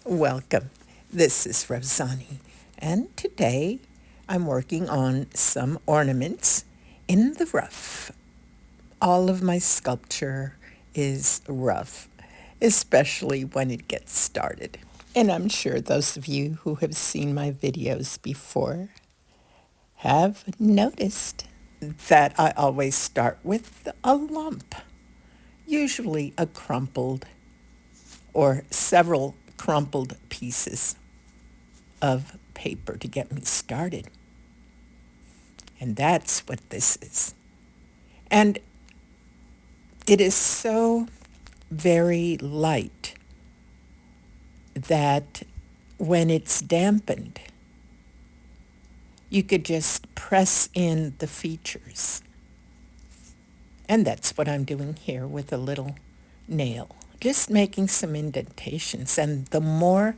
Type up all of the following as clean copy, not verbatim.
Welcome. This is Rozani, and today I'm working on some ornaments in the rough. All of my sculpture is rough, especially when it gets started. And I'm sure those of you who have seen my videos before have noticed that I always start with a lump, usually a crumpled or several crumpled pieces of paper to get me started. And that's what this is. And it is so very light that when it's dampened, you could just press in the features. And that's what I'm doing here with a little nail, just making some indentations. And the more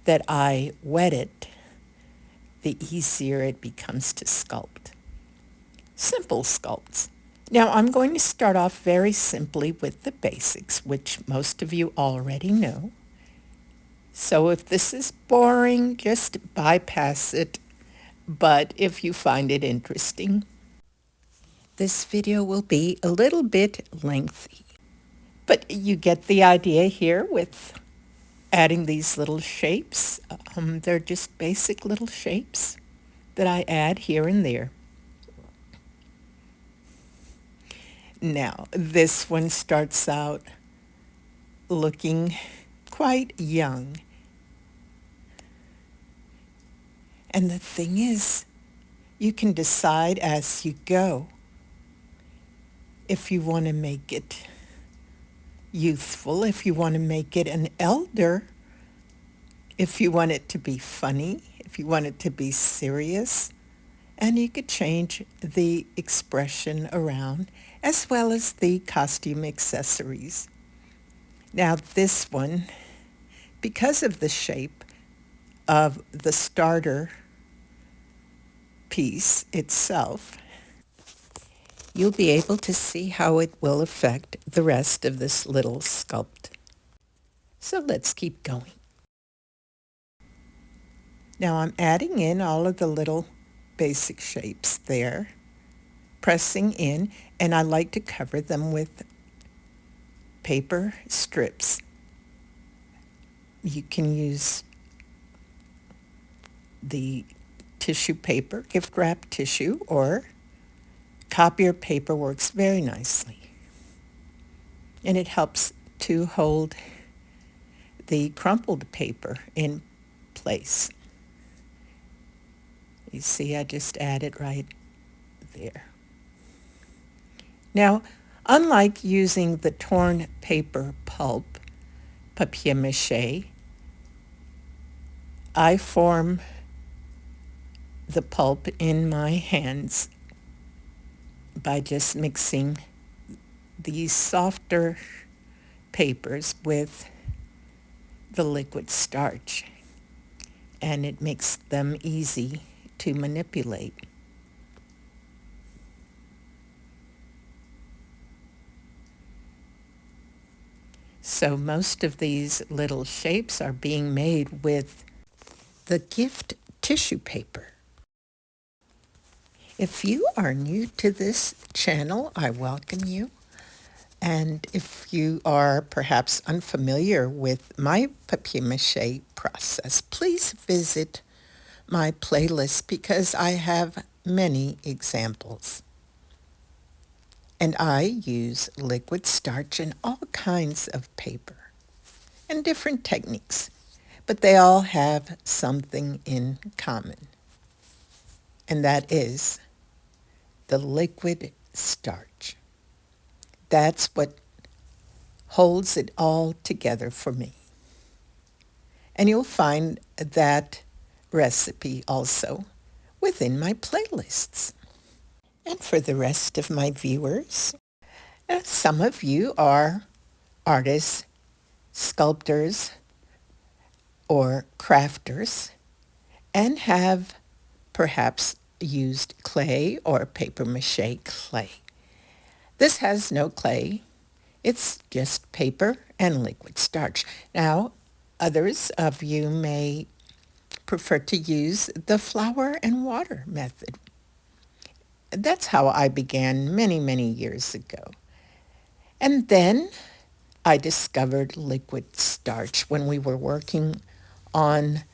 that I wet it, the easier it becomes to sculpt. Simple sculpts. Now I'm going to start off very simply with the basics, which most of you already know. So if this is boring, just bypass it. But if you find it interesting, this video will be a little bit lengthy. But you get the idea here with adding these little shapes. They're just basic little shapes that I add here and there. Now, this one starts out looking quite young. And the thing is, you can decide as you go if you want to make it youthful, if you want to make it an elder, if you want it to be funny, if you want it to be serious. And you could change the expression around as well as the costume accessories. Now this one, because of the shape of the starter piece itself, you'll be able to see how it will affect the rest of this little sculpt. So let's keep going. Now I'm adding in all of the little basic shapes there, pressing in, and I like to cover them with paper strips. You can use the tissue paper, gift wrap tissue, or copier paper works very nicely. And it helps to hold the crumpled paper in place. You see, I just added right there. Now, unlike using the torn paper pulp, Papier Mâché, I form the pulp in my hands by just mixing these softer papers with the liquid starch, and it makes them easy to manipulate. So most of these little shapes are being made with the gift tissue paper. If you are new to this channel, I welcome you. And if you are perhaps unfamiliar with my papier mâché process, please visit my playlist because I have many examples. And I use liquid starch and all kinds of paper and different techniques, but they all have something in common, and that is the liquid starch. That's what holds it all together for me. And you'll find that recipe also within my playlists. And for the rest of my viewers, some of you are artists, sculptors, or crafters, and have perhaps used clay or paper mache clay. This has no clay. It's just paper and liquid starch. Now, Others of you may prefer to use the flour and water method. That's how I began many, many years ago. And then I discovered liquid starch when we were working on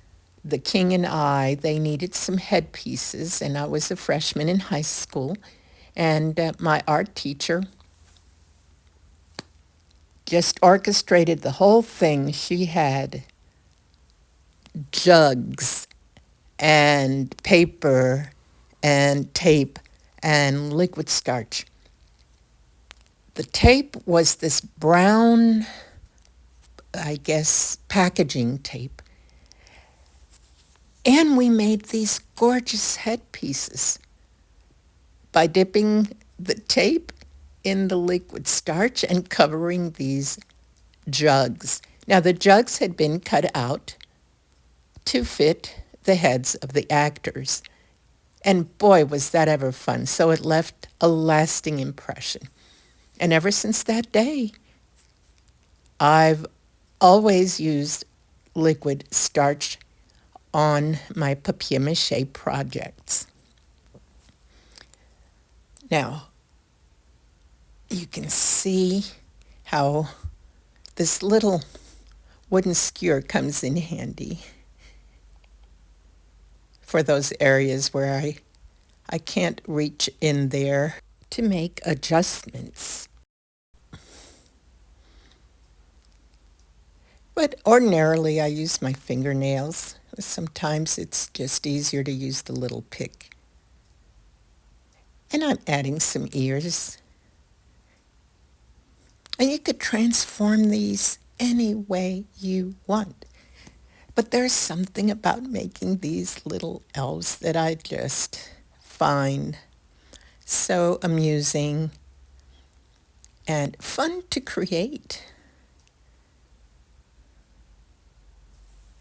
The King and I. They needed some headpieces, and I was a freshman in high school. And my art teacher just orchestrated the whole thing. She had jugs and paper and tape and liquid starch. The tape was this brown, I guess, packaging tape. And we made these gorgeous headpieces by dipping the tape in the liquid starch and covering these jugs. Now, the jugs had been cut out to fit the heads of the actors. And boy, was that ever fun. So it left a lasting impression. And ever since that day, I've always used liquid starch on my papier mâché projects. Now, you can see how this little wooden skewer comes in handy for those areas where I can't reach in there to make adjustments. But ordinarily I use my fingernails. Sometimes it's just easier to use the little pick. And I'm adding some ears. And you could transform these any way you want. But there's something about making these little elves that I just find so amusing and fun to create.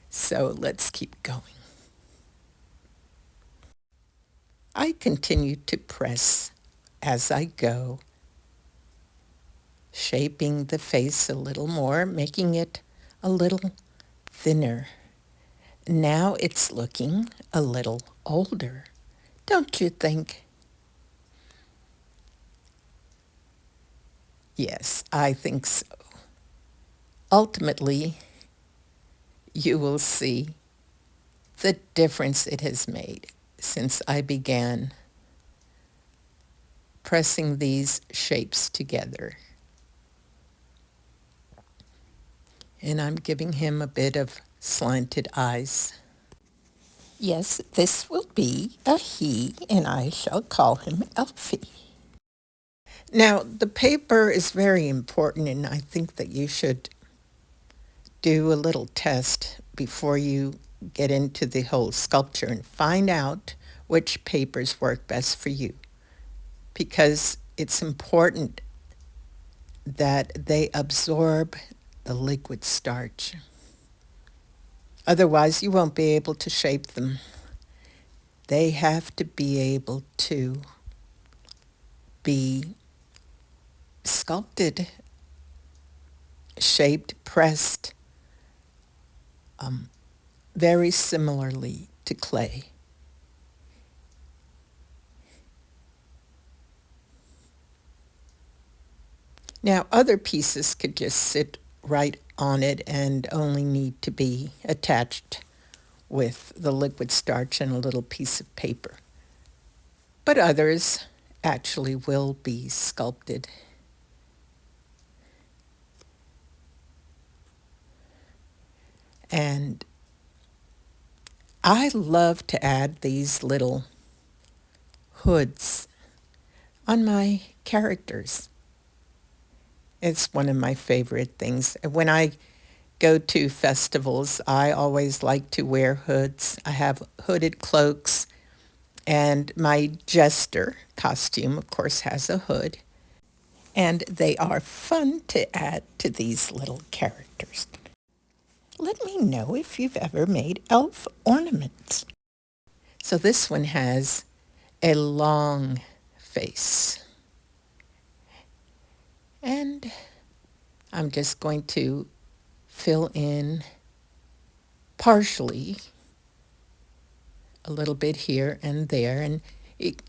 So let's keep going. I continue to press as I go, shaping the face a little more, making it a little thinner. Now it's looking a little older, don't you think? Yes, I think so. Ultimately, you will see the difference it has made since I began pressing these shapes together. And I'm giving him a bit of slanted eyes. Yes, this will be a he, and I shall call him Elfie. Now, the paper is very important, and I think that you should do a little test before you get into the whole sculpture and find out which papers work best for you, because it's important that they absorb the liquid starch. Otherwise, you won't be able to shape them. They have to be able to be sculpted, shaped, pressed, very similarly to clay. Now, other pieces could just sit right on it and only need to be attached with the liquid starch and a little piece of paper. But others actually will be sculpted. And I love to add these little hoods on my characters. It's one of my favorite things. When I go to festivals, I always like to wear hoods. I have hooded cloaks, and my jester costume, of course, has a hood. And they are fun to add to these little characters. Let me know if you've ever made elf ornaments. So this one has a long face. And I'm just going to fill in partially, a little bit here and there, and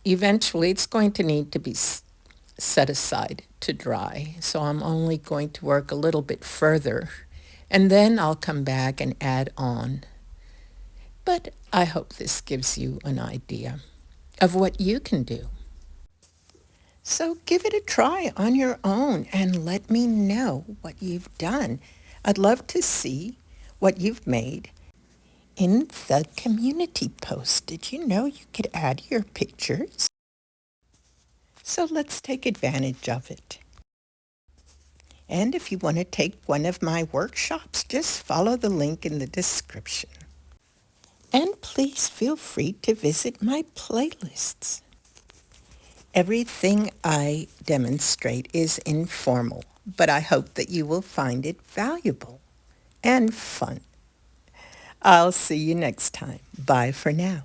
eventually it's going to need to be set aside to dry. So I'm only going to work a little bit further, and then I'll come back and add on. But I hope this gives you an idea of what you can do. So give it a try on your own and let me know what you've done. I'd love to see what you've made in the community post. Did you know you could add your pictures? So let's take advantage of it. And if you want to take one of my workshops, just follow the link in the description. And please feel free to visit my playlists. Everything I demonstrate is informal, but I hope that you will find it valuable and fun. I'll see you next time. Bye for now.